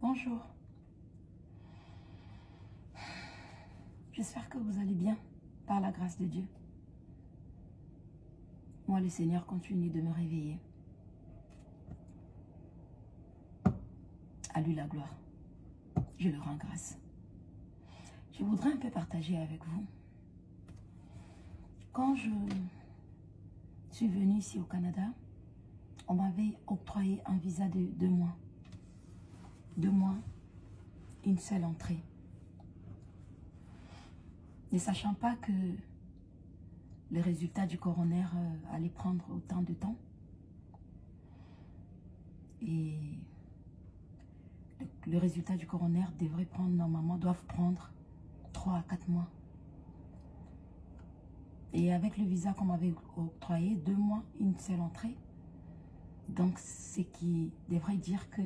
Bonjour. J'espère que vous allez bien, par la grâce de Dieu. Moi, le Seigneur continue de me réveiller. À lui la gloire. Je le rends grâce. Je voudrais un peu partager avec vous. Quand je suis venue ici au Canada, on m'avait octroyé un visa de 2 mois. 2 mois, une seule entrée. Ne sachant pas que les résultats du coroner allaient prendre autant de temps. Et le résultat du coroner devrait prendre, normalement, doivent prendre 3 à 4 mois. Et avec le visa qu'on m'avait octroyé, 2 mois, une seule entrée. Donc, ce qui devrait dire que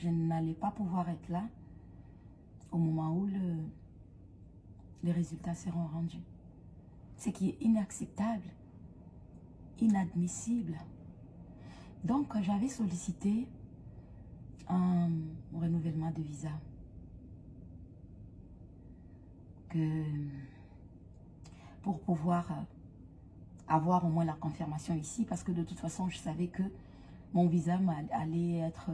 je n'allais pas pouvoir être là au moment où les résultats seront rendus. Ce qui est inacceptable, inadmissible. Donc, j'avais sollicité un renouvellement de visa. Pour pouvoir avoir au moins la confirmation ici, parce que de toute façon, je savais que mon visa allait être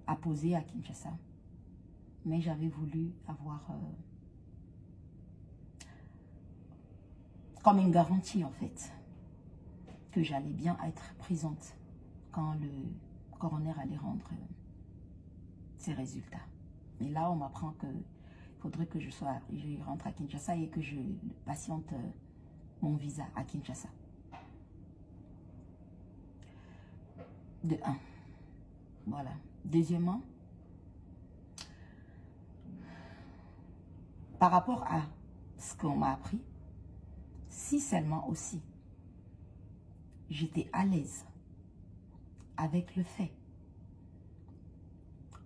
apposé à Kinshasa. Mais j'avais voulu avoir comme une garantie, en fait, que j'allais bien être présente quand le coroner allait rendre ses résultats. Mais là, on m'apprend qu'il faudrait que je rentre à Kinshasa et que je patiente mon visa à Kinshasa. De 1. Voilà. Deuxièmement, par rapport à ce qu'on m'a appris, si seulement aussi j'étais à l'aise avec le fait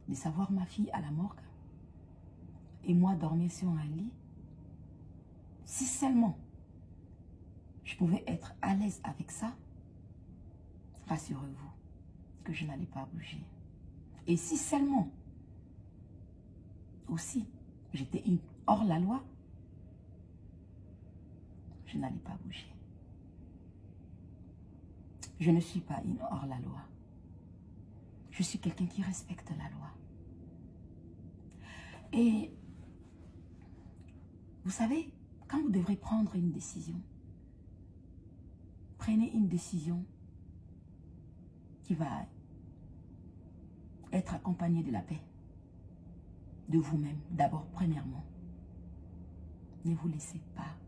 de savoir ma fille à la morgue et moi dormir sur un lit, si seulement je pouvais être à l'aise avec ça, rassurez-vous que je n'allais pas bouger. Et si seulement aussi j'étais hors la loi, je n'allais pas bouger. Je ne suis pas une hors la loi. Je suis quelqu'un qui respecte la loi. Et vous savez, quand vous devrez prendre une décision, prenez une décision qui va être accompagnée de la paix, de vous-même, d'abord, premièrement. Ne vous laissez pas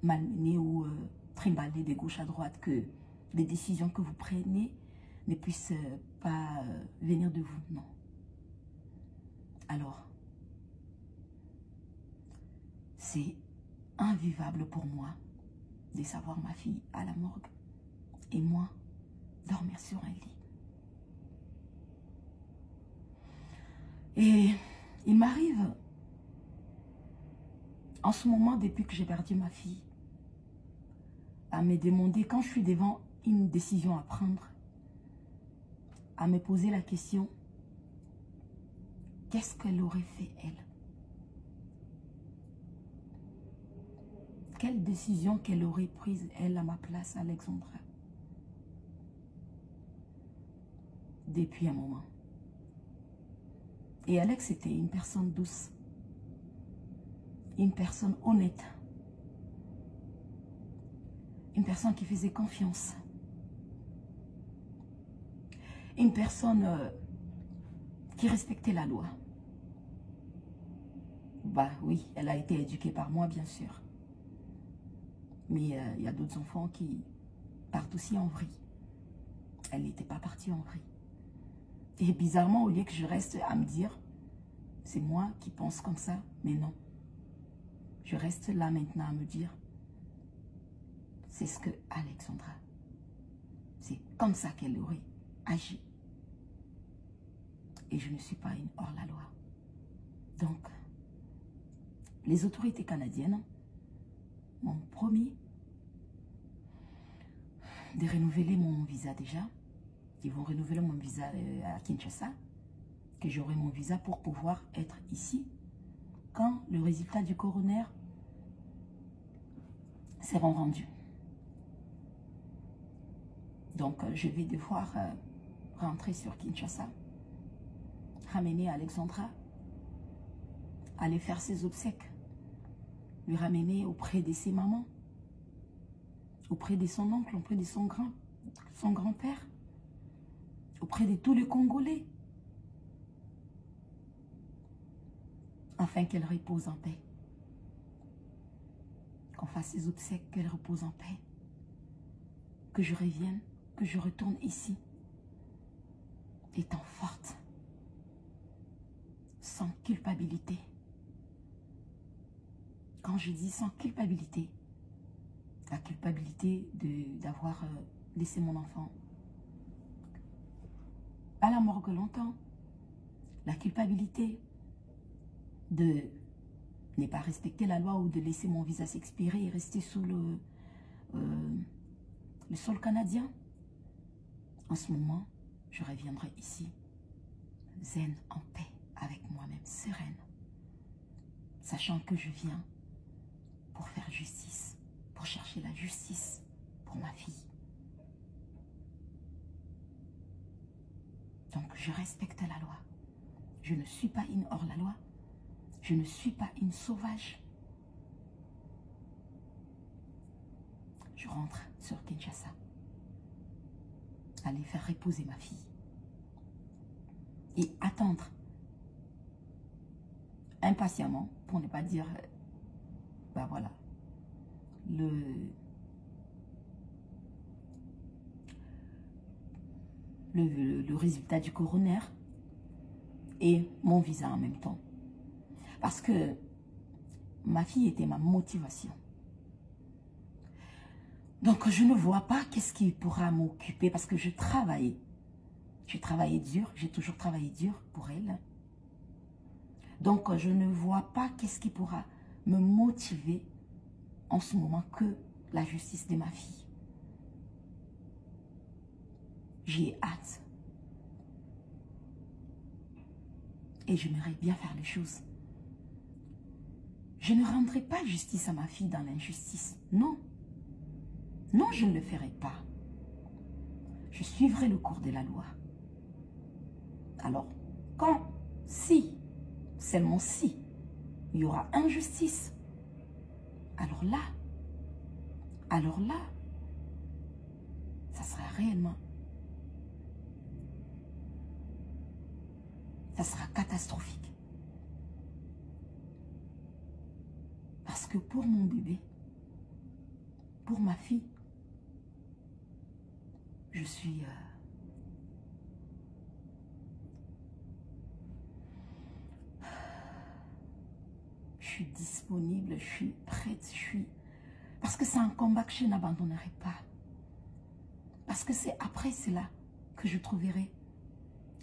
malmener ou trimballer de gauche à droite, que les décisions que vous prenez ne puissent pas venir de vous. Non. Alors, c'est invivable pour moi de savoir ma fille à la morgue et moi dormir sur un lit. Et il m'arrive en ce moment, depuis que j'ai perdu ma fille, à me demander, quand je suis devant une décision à prendre, à me poser la question, qu'est-ce qu'elle aurait fait, elle? Quelle décision qu'elle aurait prise, elle, à ma place, Alexandra? Depuis un moment. Et Alex était une personne douce, une personne honnête, une personne qui faisait confiance, une personne qui respectait la loi. Bah oui, elle a été éduquée par moi, bien sûr. Mais il y a d'autres enfants qui partent aussi en vrille. Elle n'était pas partie en vrille. Et bizarrement, au lieu que je reste à me dire, c'est moi qui pense comme ça, mais non. Je reste là maintenant à me dire, c'est ce que Alexandra, c'est comme ça qu'elle aurait agi. Et je ne suis pas une hors-la-loi. Donc, les autorités canadiennes m'ont promis de renouveler mon visa déjà Ils vont renouveler mon visa à Kinshasa, que j'aurai mon visa pour pouvoir être ici quand le résultat du coroner sera rendu. Donc, je vais devoir rentrer sur Kinshasa, ramener Alexandra, aller faire ses obsèques, lui ramener auprès de ses mamans, auprès de son oncle, auprès de son grand-père, auprès de tous les Congolais, afin qu'elle repose en paix. Qu'on fasse ses obsèques, qu'elle repose en paix. Que je revienne, que je retourne ici, étant forte, sans culpabilité. Quand je dis sans culpabilité, la culpabilité d'avoir laissé mon enfant à la morgue longtemps, la culpabilité de ne pas respecter la loi ou de laisser mon visa s'expirer et rester sous le sol canadien. En ce moment, je reviendrai ici, zen, en paix, avec moi-même, sereine, sachant que je viens pour faire justice, pour chercher la justice pour ma fille. Donc, je respecte la loi. Je ne suis pas une hors-la-loi. Je ne suis pas une sauvage. Je rentre sur Kinshasa. Aller faire reposer ma fille. Et attendre impatiemment, pour ne pas dire, ben voilà, le résultat du coroner et mon visa en même temps. Parce que ma fille était ma motivation. Donc je ne vois pas qu'est-ce qui pourra m'occuper parce que je travaillais. J'ai travaillé dur, j'ai toujours travaillé dur pour elle. Donc je ne vois pas qu'est-ce qui pourra me motiver en ce moment que la justice de ma fille. J'ai hâte. Et j'aimerais bien faire les choses. Je ne rendrai pas justice à ma fille dans l'injustice. Non. Non, je ne le ferai pas. Je suivrai le cours de la loi. Alors, si, seulement si, il y aura injustice, alors là, ça sera réellement, ça sera catastrophique. Parce que pour mon bébé, pour ma fille, je suis disponible, je suis prête, parce que c'est un combat que je n'abandonnerai pas. Parce que c'est après cela que je trouverai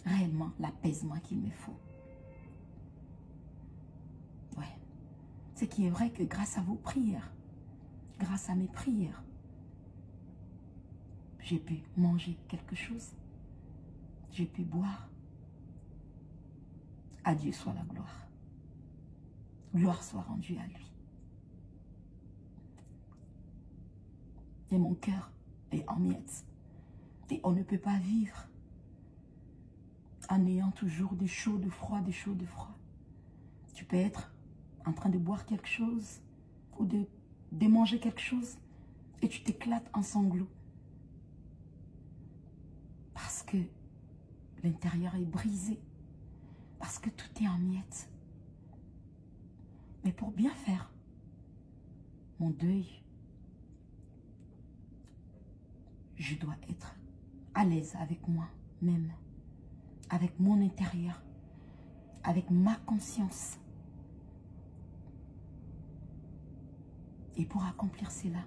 réellement l'apaisement qu'il me faut. Ouais. Ce qui est vrai que grâce à vos prières, grâce à mes prières, j'ai pu manger quelque chose. J'ai pu boire. À Dieu soit la gloire. Gloire soit rendue à lui. Et mon cœur est en miettes. Et on ne peut pas vivre en ayant toujours des chauds, de froid, des chauds, de froid. Tu peux être en train de boire quelque chose ou de manger quelque chose et tu t'éclates en sanglots. Parce que l'intérieur est brisé. Parce que tout est en miettes. Mais pour bien faire mon deuil, je dois être à l'aise avec moi-même, avec mon intérieur, avec ma conscience. Et pour accomplir cela,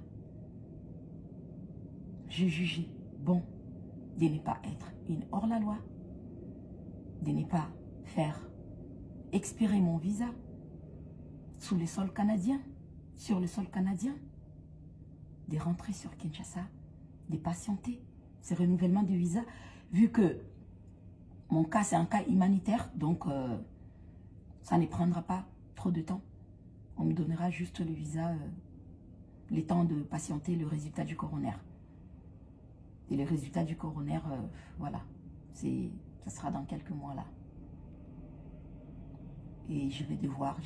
je jugeais bon de ne pas être une hors-la-loi, de ne pas faire expirer mon visa sous le sol canadien, sur le sol canadien, de rentrer sur Kinshasa, de patienter ce renouvellement de visa. vu que mon cas, c'est un cas humanitaire, donc ça ne prendra pas trop de temps. On me donnera juste le visa, le temps de patienter le résultat du coroner. Et le résultat du coroner, voilà, ça sera dans quelques mois là. Et je vais pouvoir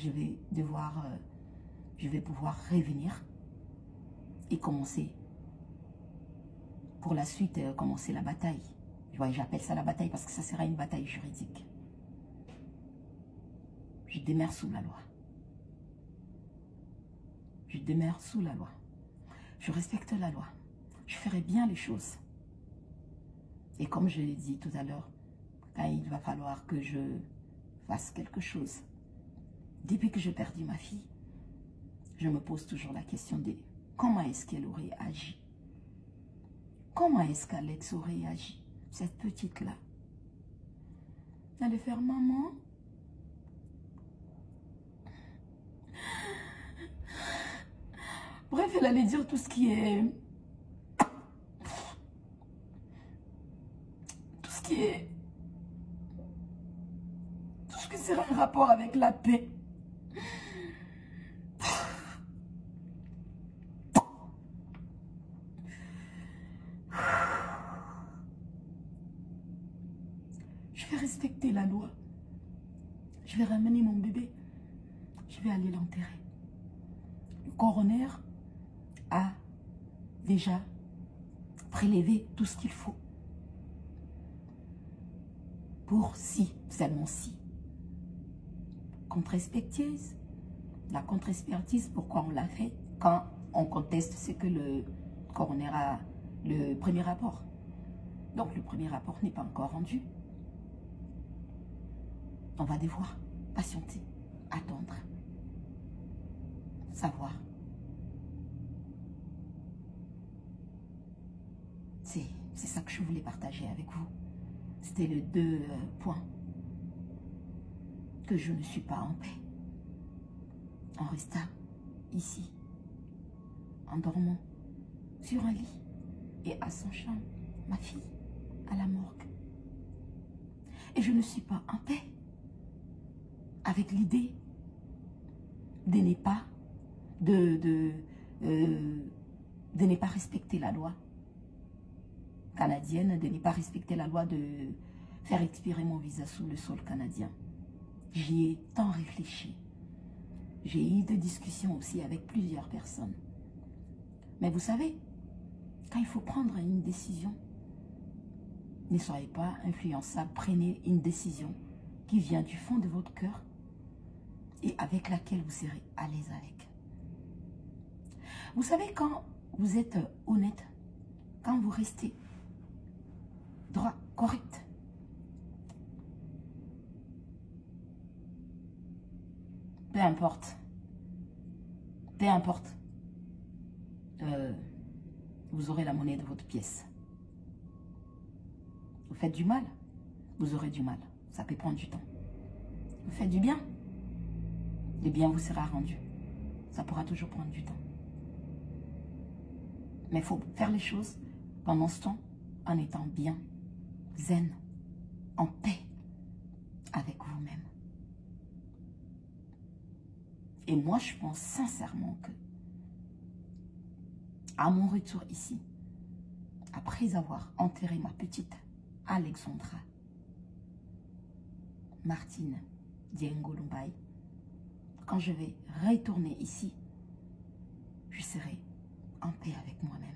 revenir et commencer. Pour la suite, commencer la bataille. J'appelle ça la bataille parce que ça sera une bataille juridique. Je demeure sous la loi. Je demeure sous la loi. Je respecte la loi. Je ferai bien les choses. Et comme je l'ai dit tout à l'heure, quand il va falloir que je fasse quelque chose, depuis que j'ai perdu ma fille, je me pose toujours la question de comment est-ce qu'elle aurait agi? Comment est-ce qu'Alex aurait agi? Cette petite-là. Elle allait faire maman. Bref, elle allait dire tout ce qui est... Tout ce qui sera en rapport avec la paix. Je vais respecter la loi. Je vais ramener mon bébé. Je vais aller l'enterrer. Le coroner a déjà prélevé tout ce qu'il faut. Pour seulement si. Contre-expertise. La contre-expertise, pourquoi on l'a fait quand on conteste ce que le coroner a, le premier rapport. Donc le premier rapport n'est pas encore rendu. On va devoir patienter, attendre, savoir. C'est ça que je voulais partager avec vous. C'était les deux points. Que je ne suis pas en paix. En restant ici, en dormant sur un lit et à son champ, ma fille à la morgue. Et je ne suis pas en paix avec l'idée de ne pas de ne pas respecter la loi canadienne, de ne pas respecter la loi de faire expirer mon visa sous le sol canadien. J'y ai tant réfléchi. J'ai eu des discussions aussi avec plusieurs personnes. Mais vous savez, quand il faut prendre une décision, ne soyez pas influençable, prenez une décision qui vient du fond de votre cœur et avec laquelle vous serez à l'aise avec. Vous savez, quand vous êtes honnête, quand vous restez droit, correct, peu importe, vous aurez la monnaie de votre pièce. Vous faites du mal, vous aurez du mal. Ça peut prendre du temps. Vous faites du bien, le bien vous sera rendu. Ça pourra toujours prendre du temps. Mais il faut faire les choses pendant ce temps en étant bien, zen, en paix avec vous-même. Et moi, je pense sincèrement que à mon retour ici, après avoir enterré ma petite Alexandra Martine Diengolumbai, quand je vais retourner ici, je serai en paix avec moi-même.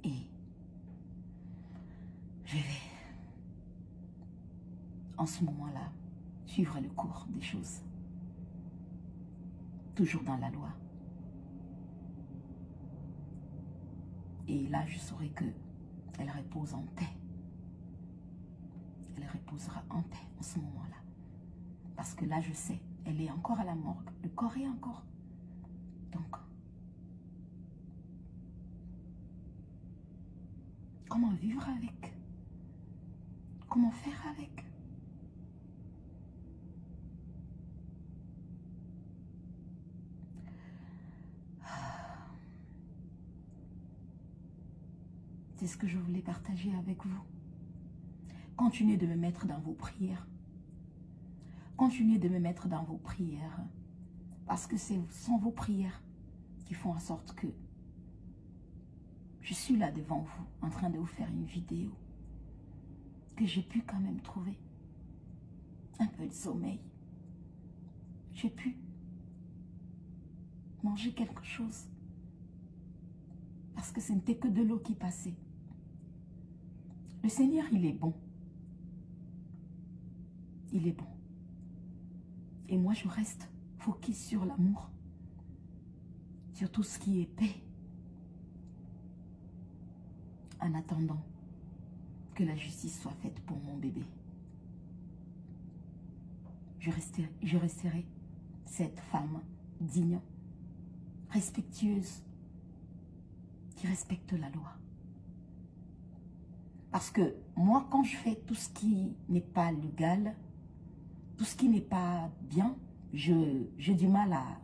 Et je vais, en ce moment-là, suivre le cours des choses. Toujours dans la loi. Et là, je saurai qu'elle repose en paix. Elle reposera en paix en ce moment-là. Parce que là, je sais, elle est encore à la morgue. Le corps est encore. Donc, comment vivre avec? Comment faire avec? C'est ce que je voulais partager avec vous. continuez de me mettre dans vos prières. Continuez de me mettre dans vos prières. Parce que ce sont vos prières qui font en sorte que je suis là devant vous, en train de vous faire une vidéo. Que j'ai pu quand même trouver un peu de sommeil. J'ai pu manger quelque chose. Parce que ce n'était que de l'eau qui passait. Le Seigneur, il est bon. Il est bon. Et moi, je reste focus sur l'amour. Sur tout ce qui est paix. En attendant que la justice soit faite pour mon bébé. Je resterai cette femme digne, respectueuse, qui respecte la loi. Parce que moi, quand je fais tout ce qui n'est pas légal, tout ce qui n'est pas bien, j'ai du mal à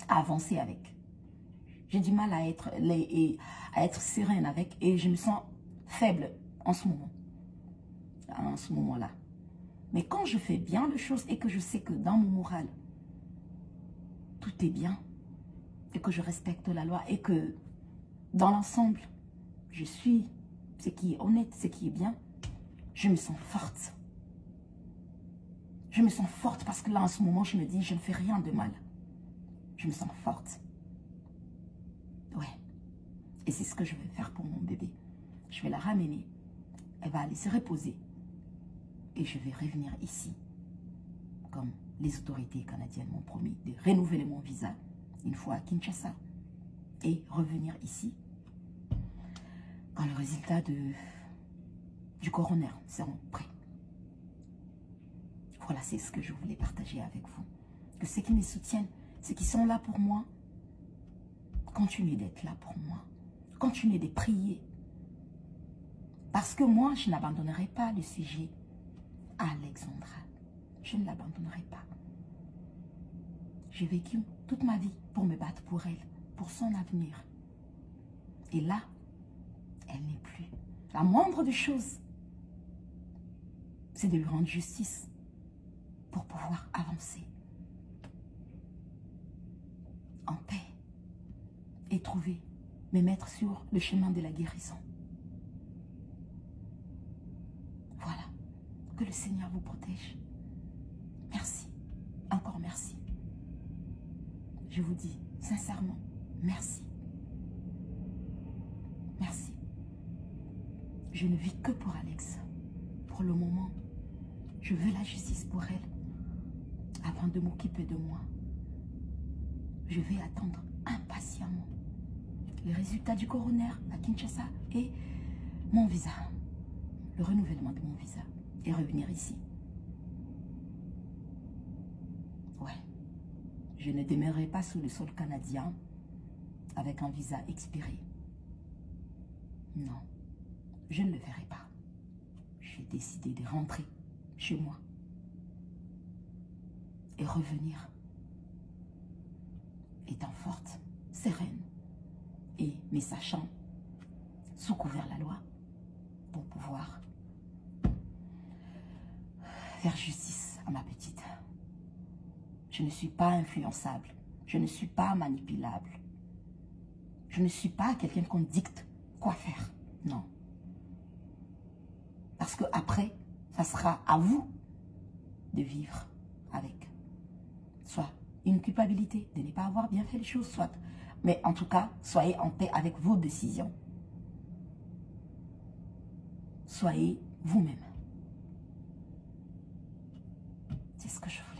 avancer avec. J'ai du mal à être sereine avec et je me sens faible en ce moment. En ce moment-là. Mais quand je fais bien les choses et que je sais que dans mon moral, tout est bien et que je respecte la loi et que dans l'ensemble, je suis ce qui est honnête, ce qui est bien, je me sens forte. Je me sens forte parce que là, en ce moment, je me dis, je ne fais rien de mal. Je me sens forte. Ouais. Et c'est ce que je vais faire pour mon bébé. Je vais la ramener. Elle va aller se reposer. Et je vais revenir ici. Comme les autorités canadiennes m'ont promis de renouveler mon visa une fois à Kinshasa. Et revenir ici quand le résultat du coroner seront prêts. Voilà, c'est ce que je voulais partager avec vous. Que ceux qui me soutiennent, ceux qui sont là pour moi, continuez d'être là pour moi. Continuez de prier. Parce que moi, je n'abandonnerai pas le sujet à Alexandra. Je ne l'abandonnerai pas. J'ai vécu toute ma vie pour me battre pour elle, pour son avenir. Et là, elle n'est plus. La moindre des choses, c'est de lui rendre justice pour pouvoir avancer en paix et trouver, me mettre sur le chemin de la guérison. Voilà. Que le Seigneur vous protège. Merci. Encore merci. Je vous dis sincèrement, merci. Merci. Je ne vis que pour Alex. Pour le moment, je veux la justice pour elle. Avant de m'occuper de moi, je vais attendre impatiemment les résultats du coroner à Kinshasa et mon visa. Le renouvellement de mon visa. Et revenir ici. Ouais. Je ne demeurerai pas sous le sol canadien avec un visa expiré. Non. Je ne le ferai pas. J'ai décidé de rentrer chez moi. Et revenir. Étant forte, sereine. Et me sachant sous couvert la loi. Pour pouvoir faire justice à ma petite. Je ne suis pas influençable. Je ne suis pas manipulable. Je ne suis pas quelqu'un qu'on dicte quoi faire. Non. Parce que après, ça sera à vous de vivre avec. Soit une culpabilité de ne pas avoir bien fait les choses, soit. Mais en tout cas, soyez en paix avec vos décisions. Soyez vous-même. C'est ce que je veux.